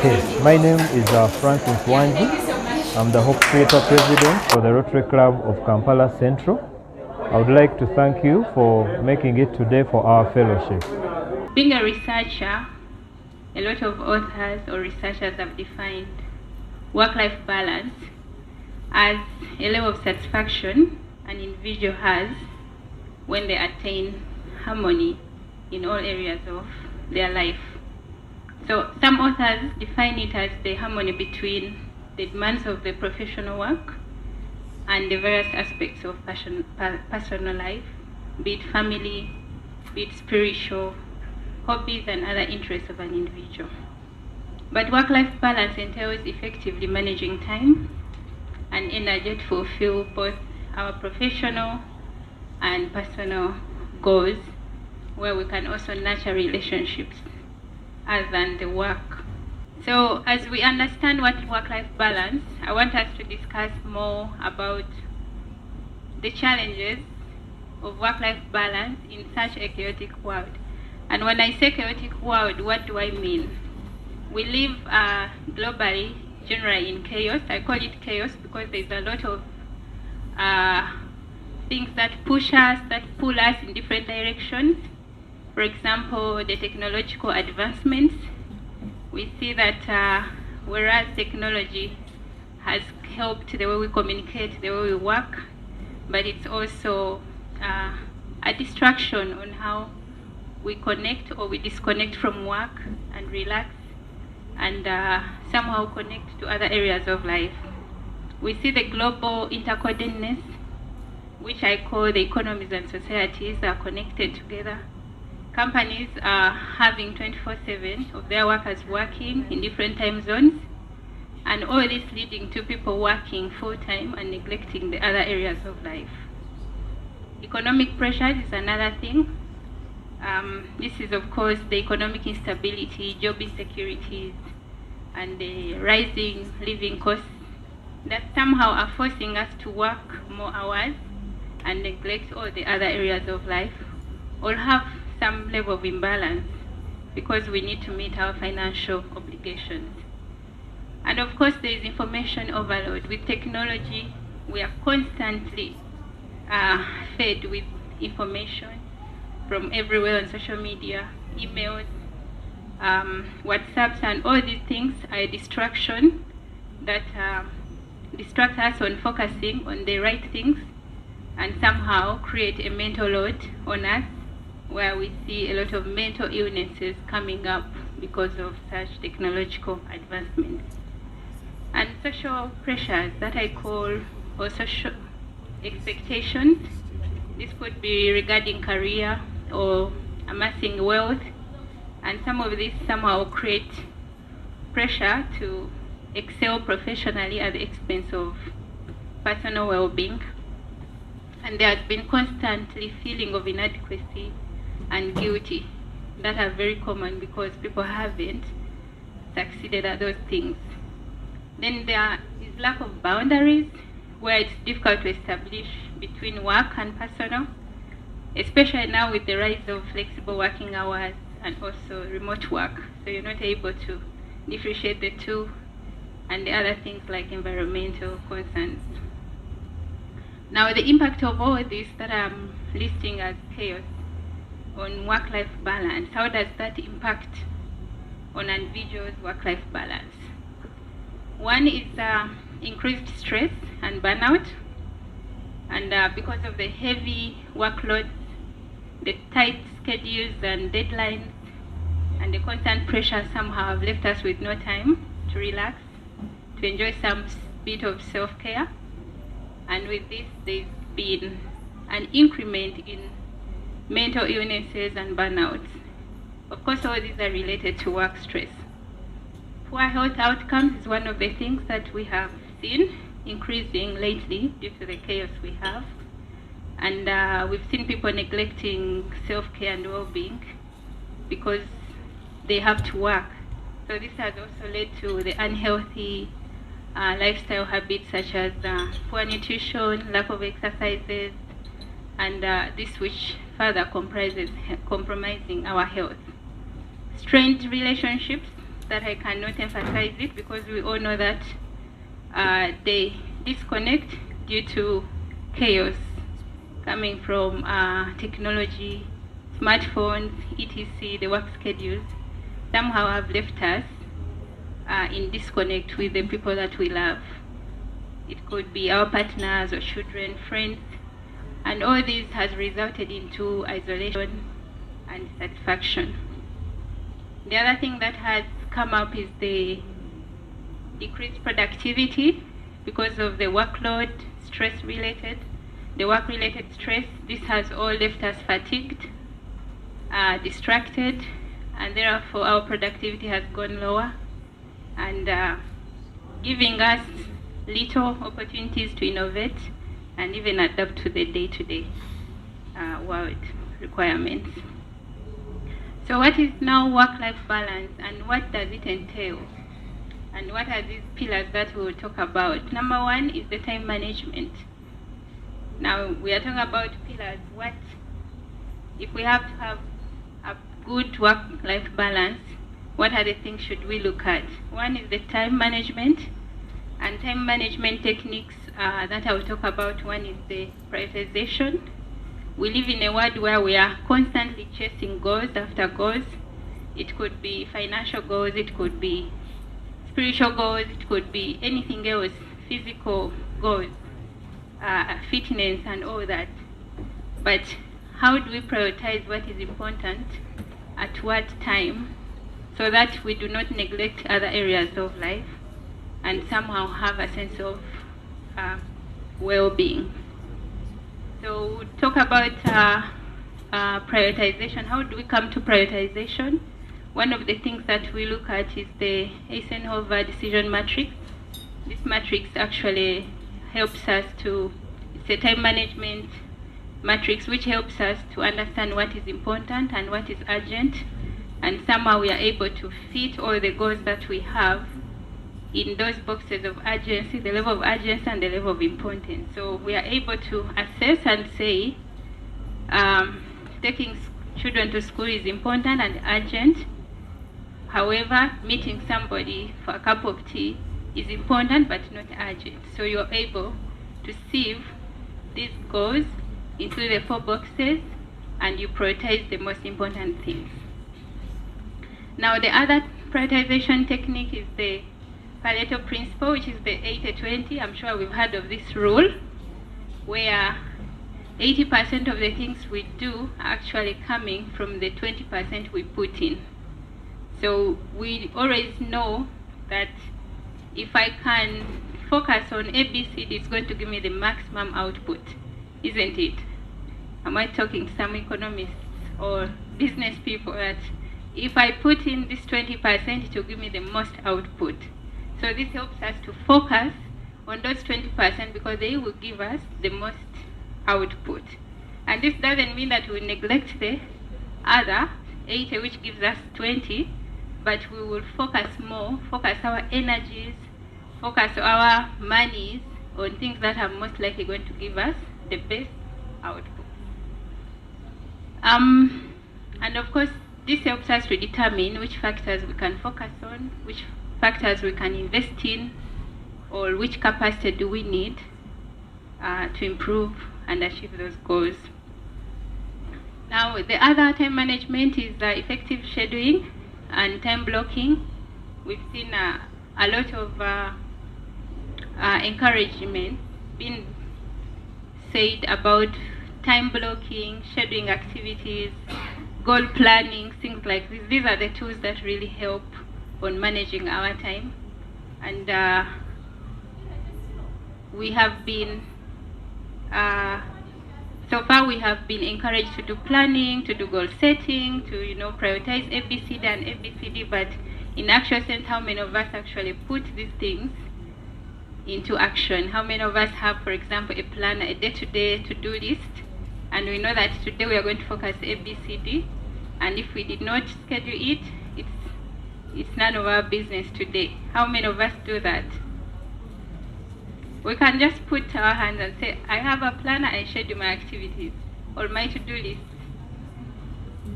Okay, my name is Francis Wanji. I'm the Hope Theatre President for the Rotary Club of Kampala Central. I would like to thank you for making it today for our fellowship. Being a researcher, a lot of authors or researchers have defined work-life balance as a level of satisfaction an individual has when they attain harmony in all areas of their life. So some authors define it as the harmony between the demands of the professional work and the various aspects of personal life, be it family, be it spiritual, hobbies and other interests of an individual. But work-life balance entails effectively managing time and energy to fulfill both our professional and personal goals, where we can also nurture relationships other than the work. So as we understand what work-life balance, I want us to discuss more about the challenges of work-life balance in such a chaotic world. And when I say chaotic world, what do I mean? We live globally, generally in chaos. I call it chaos because there's a lot of things that push us, that pull us in different directions. For example, the technological advancements. We see that whereas technology has helped the way we communicate, the way we work, but it's also a distraction on how we connect or we disconnect from work and relax and somehow connect to other areas of life. We see the global interconnectedness, which I call the economies and societies are connected together. Companies are having 24/7 of their workers working in different time zones, and all this leading to people working full-time and neglecting the other areas of life. Economic pressures is another thing. This is, of course, the economic instability, job insecurities, and the rising living costs that somehow are forcing us to work more hours and neglect all the other areas of life, or have some level of imbalance because we need to meet our financial obligations. And of course, there is information overload. With technology, we are constantly fed with information from everywhere on social media, emails, WhatsApps, and all these things are a distraction that distract us on focusing on the right things and somehow create a mental load on us, where we see a lot of mental illnesses coming up because of such technological advancements. And social pressures that I call, or social expectations. This could be regarding career or amassing wealth, and some of these somehow create pressure to excel professionally at the expense of personal well-being. And there has been constantly feeling of inadequacy and guilty that are very common because people haven't succeeded at those things. Then there is lack of boundaries, where it's difficult to establish between work and personal, especially now with the rise of flexible working hours and also remote work. So you're not able to differentiate the two, and the other things like environmental concerns. Now the impact of all this that I'm listing as chaos on work-life balance, how does that impact on an individual's work-life balance? One is increased stress and burnout, and because of the heavy workloads, the tight schedules and deadlines, and the constant pressure somehow have left us with no time to relax, to enjoy some bit of self-care. And with this, there's been an increment in mental illnesses and burnouts. Of course, all these are related to work stress. Poor health outcomes is one of the things that we have seen increasing lately due to the chaos we have. And we've seen people neglecting self-care and well-being because they have to work. So this has also led to the unhealthy lifestyle habits such as poor nutrition, lack of exercises, and this which further compromising our health. Strained relationships, that I cannot emphasize it, because we all know that they disconnect due to chaos coming from technology, smartphones, etc. The work schedules somehow have left us in disconnect with the people that we love. It could be our partners or children, friends, and all this has resulted into isolation and dissatisfaction. The other thing that has come up is the decreased productivity because of the workload, stress-related, the work-related stress. This has all left us fatigued, distracted, and therefore our productivity has gone lower, and giving us little opportunities to innovate and even adapt to the day-to-day world requirements. So what is now work-life balance, and what does it entail? And what are these pillars that we will talk about? Number one is the time management. Now we are talking about pillars. What if we have to have a good work-life balance? What are the things should we look at? One is the time management, and time management techniques that I will talk about. One is the prioritization. We live in a world where we are constantly chasing goals after goals. It could be financial goals, it could be spiritual goals, it could be anything else, physical goals, fitness and all that. But how do we prioritize what is important at what time, so that we do not neglect other areas of life and somehow have a sense of well-being? So we'll talk about prioritization. How do we come to prioritization? One of the things that we look at is the Eisenhower decision matrix. This matrix actually helps us to, it's a time management matrix which helps us to understand what is important and what is urgent, and somehow we are able to fit all the goals that we have in those boxes of urgency, the level of urgency and the level of importance. So we are able to assess and say taking children to school is important and urgent. However, meeting somebody for a cup of tea is important but not urgent. So you're able to sieve these goals into the 4 boxes and you prioritize the most important things. Now the other prioritization technique is the Pareto principle, which is the 80-20. I'm sure we've heard of this rule, where 80% of the things we do are actually coming from the 20% we put in. So we always know that if I can focus on ABCD, it's going to give me the maximum output, isn't it? Am I talking to some economists or business people that if I put in this 20%, it will give me the most output? So this helps us to focus on those 20% because they will give us the most output. And this doesn't mean that we neglect the other 80, which gives us 20, but we will focus more, focus our energies, focus our monies on things that are most likely going to give us the best output. And of course, this helps us to determine which factors we can focus on, which factors we can invest in, or which capacity do we need to improve and achieve those goals. Now, the other time management is effective scheduling and time blocking. We've seen a lot of encouragement being said about time blocking, scheduling activities, goal planning, things like this. These are the tools that really help on managing our time. And we have been, so far we have been encouraged to do planning, to do goal setting, to prioritize ABCD and ABCD, but in actual sense, how many of us actually put these things into action? How many of us have, for example, a plan, a day-to-day to-do list, and we know that today we are going to focus ABCD, and if we did not schedule it, it's none of our business today. How many of us do that? We can just put our hands and say, I have a planner, I schedule my activities or my to-do list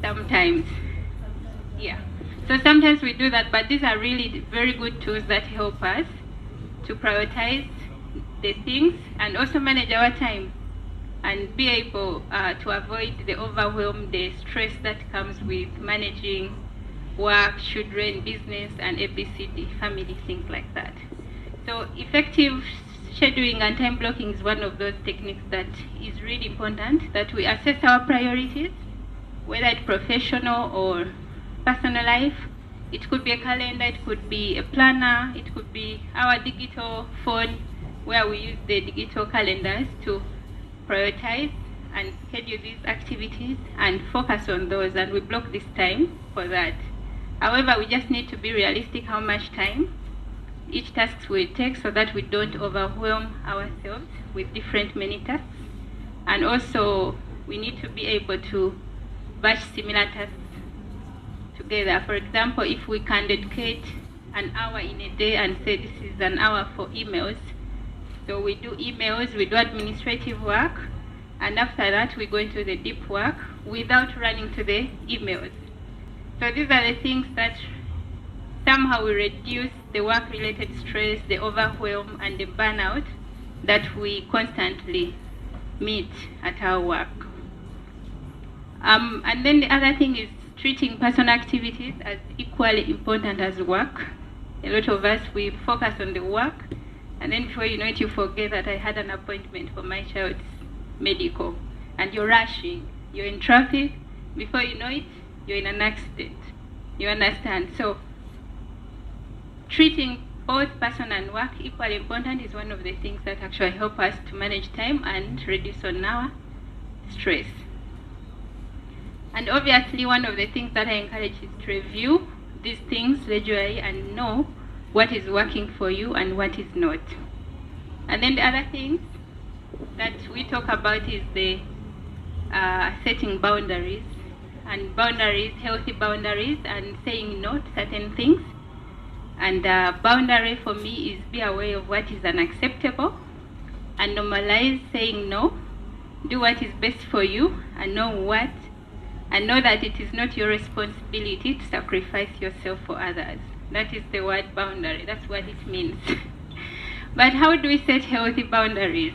sometimes. Yeah. So sometimes we do that, but these are really very good tools that help us to prioritize the things and also manage our time and be able to avoid the overwhelm, the stress that comes with managing work, children, business, and ABCD, family, things like that. So effective scheduling and time blocking is one of those techniques that is really important, that we assess our priorities, whether it's professional or personal life. It could be a calendar, it could be a planner, it could be our digital phone, where we use the digital calendars to prioritize and schedule these activities and focus on those, and we block this time for that. However, we just need to be realistic how much time each task will take so that we don't overwhelm ourselves with different many tasks. And also, we need to be able to batch similar tasks together. For example, if we can dedicate an hour in a day and say this is an hour for emails, so we do emails, we do administrative work, and after that we go into the deep work without running to the emails. So these are the things that somehow will reduce the work-related stress, the overwhelm, and the burnout that we constantly meet at our work. And then the other thing is treating personal activities as equally important as work. A lot of us, we focus on the work, and then before you know it, you forget that I had an appointment for my child's medical, and you're rushing, you're in traffic, before you know it, you're in an accident. You understand? So treating both personal and work equally important is one of the things that actually help us to manage time and reduce on our stress. And obviously, one of the things that I encourage is to review these things regularly and know what is working for you and what is not. And then the other things that we talk about is the setting boundaries, and boundaries, healthy boundaries, and saying no to certain things. And boundary for me is be aware of what is unacceptable and normalize saying no. Do what is best for you and know that it is not your responsibility to sacrifice yourself for others. That is the word boundary. That's what it means. But how do we set healthy boundaries?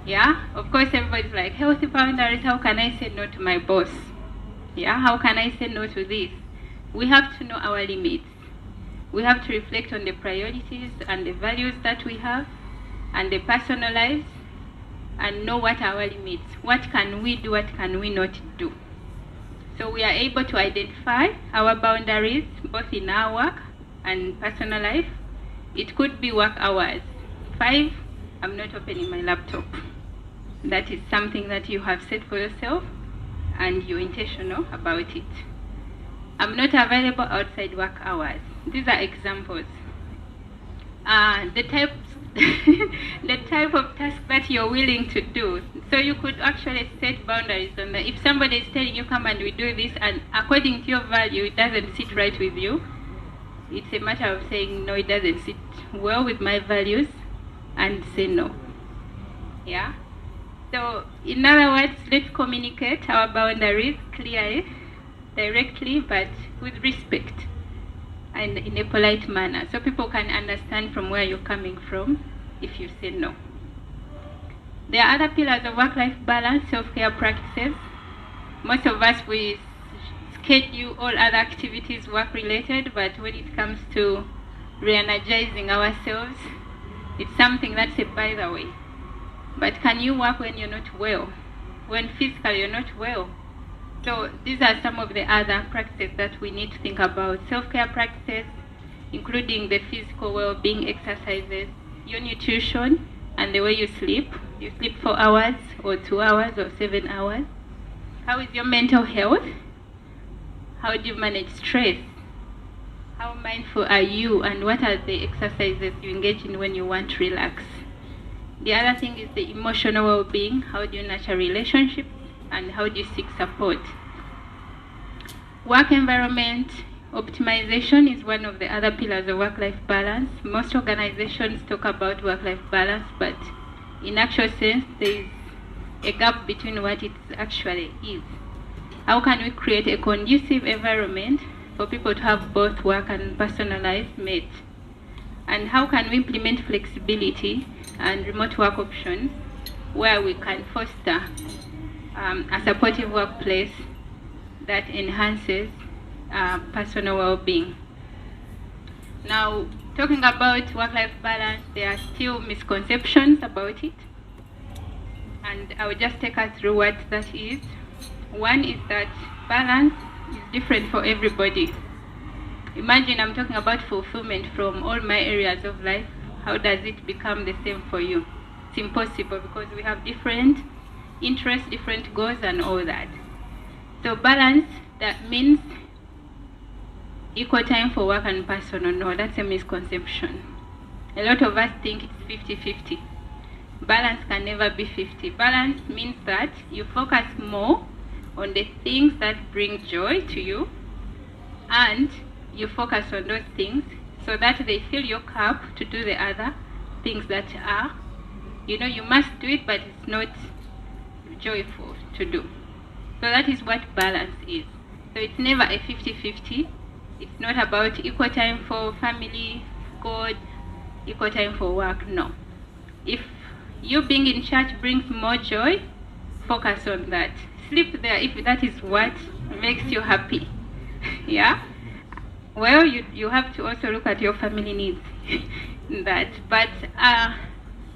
Yeah, of course everybody's like, healthy boundaries, how can I say no to my boss? Yeah, how can I say no to this? We have to know our limits. We have to reflect on the priorities and the values that we have and the personal lives, and know what are our limits. What can we do, what can we not do? So we are able to identify our boundaries, both in our work and personal life. It could be work hours. 5, I'm not opening my laptop. That is something that you have set for yourself and you're intentional about it. I'm not available outside work hours. These are examples. The type of task that you're willing to do. So you could actually set boundaries on that. If somebody is telling you, come and we do this, and according to your value, it doesn't sit right with you, it's a matter of saying, no, it doesn't sit well with my values, and say no. Yeah? So, in other words, let's communicate our boundaries clearly, directly, but with respect and in a polite manner, so people can understand from where you're coming from if you say no. There are other pillars of work-life balance, self-care practices. Most of us, we schedule all other activities work-related, but when it comes to re-energizing ourselves, it's something that's a by the way. But can you work when you're not well? When physically you're not well? So these are some of the other practices that we need to think about. Self-care practices, including the physical well-being exercises, your nutrition, and the way you sleep. You sleep 4 hours, or 2 hours, or 7 hours. How is your mental health? How do you manage stress? How mindful are you, and what are the exercises you engage in when you want to relax? The other thing is the emotional well-being. How do you nurture relationships, and how do you seek support? Work environment optimization is one of the other pillars of work-life balance. Most organizations talk about work-life balance, but in actual sense, there is a gap between what it actually is. How can we create a conducive environment for people to have both work and personal life met? And how can we implement flexibility and remote work options where we can foster a supportive workplace that enhances personal well-being? Now, talking about work-life balance, there are still misconceptions about it, and I will just take us through what that is. One is that balance is different for everybody. Imagine I'm talking about fulfillment from all my areas of life. How does it become the same for you? It's impossible, because we have different interests, different goals, and all that. So balance, that means equal time for work and personal. No, that's a misconception. A lot of us think it's 50-50. Balance can never be 50. Balance means that you focus more on the things that bring joy to you, and you focus on those things so that they fill your cup to do the other things that are, you must do it, but it's not joyful to do. So that is what balance is. So it's never a 50-50. It's not about equal time for family, God, equal time for work. No. If you being in church brings more joy, focus on that. Sleep there if that is what makes you happy. Yeah? Well, you have to also look at your family needs in that. But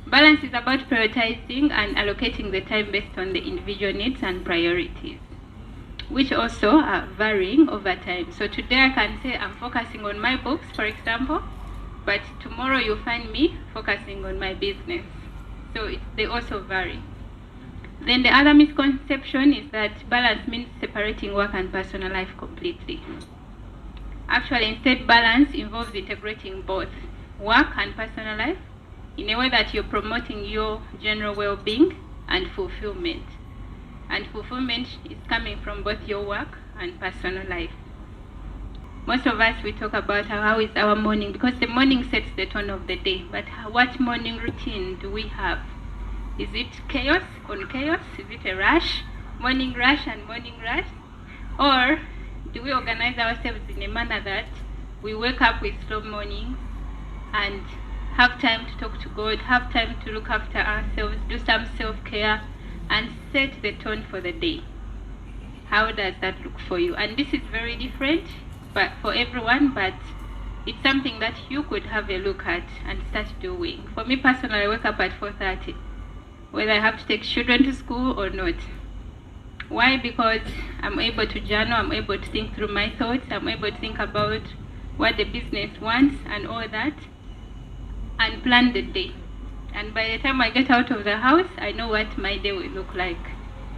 balance is about prioritizing and allocating the time based on the individual needs and priorities, which also are varying over time. So today I can say I'm focusing on my books, for example, but tomorrow you'll find me focusing on my business. So they also vary. Then the other misconception is that balance means separating work and personal life completely. Actually, instead, balance involves integrating both work and personal life in a way that you're promoting your general well-being and fulfillment. And fulfillment is coming from both your work and personal life. Most of us, we talk about how is our morning, because the morning sets the tone of the day. But what morning routine do we have? Is it chaos on chaos? Is it a rush, morning rush and morning rush? Or do we organize ourselves in a manner that we wake up with slow morning and have time to talk to God, have time to look after ourselves, do some self-care, and set the tone for the day? How does that look for you? And this is very different but for everyone, but it's something that you could have a look at and start doing. For me personally, I wake up at 4:30, whether I have to take children to school or not. Why? Because I'm able to journal, I'm able to think through my thoughts, I'm able to think about what the business wants and all that, and plan the day. And by the time I get out of the house, I know what my day will look like.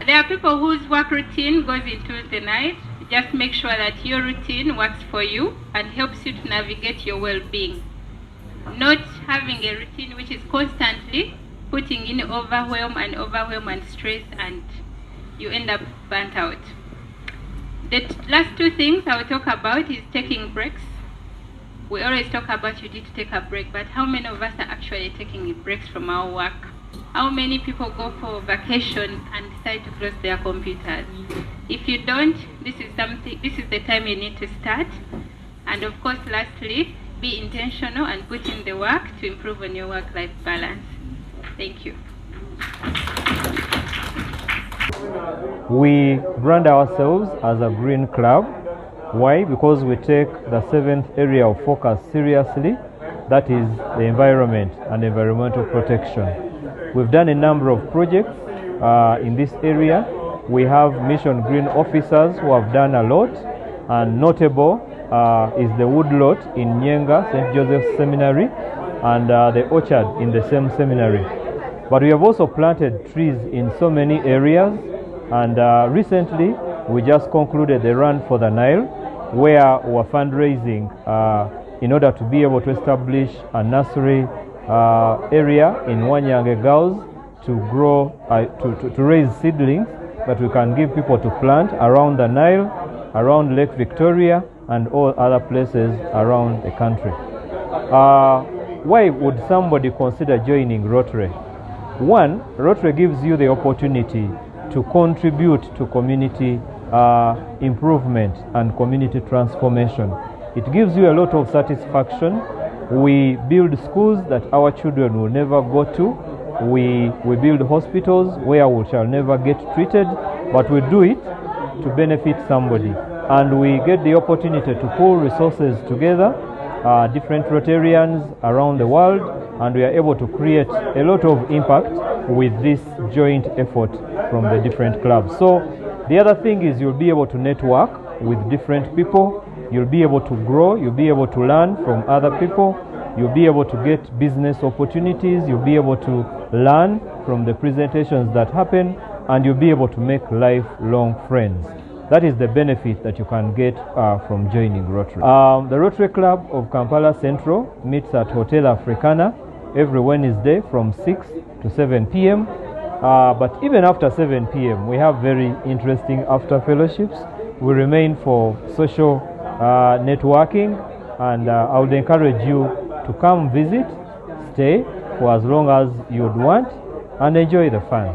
There are people whose work routine goes into the night. Just make sure that your routine works for you and helps you to navigate your well-being. Not having a routine which is constantly putting in overwhelm and stress, and you end up burnt out. The last two things I will talk about is taking breaks. We always talk about you need to take a break, but how many of us are actually taking breaks from our work? How many people go for vacation and decide to close their computers? If you don't, this is the time you need to start. And of course, lastly, be intentional and put in the work to improve on your work-life balance. Thank you. We brand ourselves as a green club. Why? Because we take the 7th area of focus seriously, that is the environment and environmental protection. We've done a number of projects in this area. We have Mission Green officers who have done a lot, and notable is the woodlot in Nyenga, St. Joseph's Seminary, and the orchard in the same seminary. But we have also planted trees in so many areas, and recently we just concluded the Run for the Nile, where we're fundraising in order to be able to establish a nursery area in Wanyange Girls to grow, to raise seedlings that we can give people to plant around the Nile, around Lake Victoria, and all other places around the country. Why would somebody consider joining Rotary? One, Rotary gives you the opportunity to contribute to community improvement and community transformation. It gives you a lot of satisfaction. We build schools that our children will never go to. We build hospitals where we shall never get treated, but we do it to benefit somebody. And we get the opportunity to pull resources together, different Rotarians around the world, and we are able to create a lot of impact with this joint effort from the different clubs. So the other thing is you'll be able to network with different people, you'll be able to grow, you'll be able to learn from other people, you'll be able to get business opportunities, you'll be able to learn from the presentations that happen, and you'll be able to make lifelong friends. That is the benefit that you can get from joining Rotary. The Rotary Club of Kampala Central meets at Hotel Africana every Wednesday from 6 to 7 p.m. But even after 7 p.m. we have very interesting after fellowships. We remain for social networking, and I would encourage you to come visit, stay for as long as you'd want, and enjoy the fun.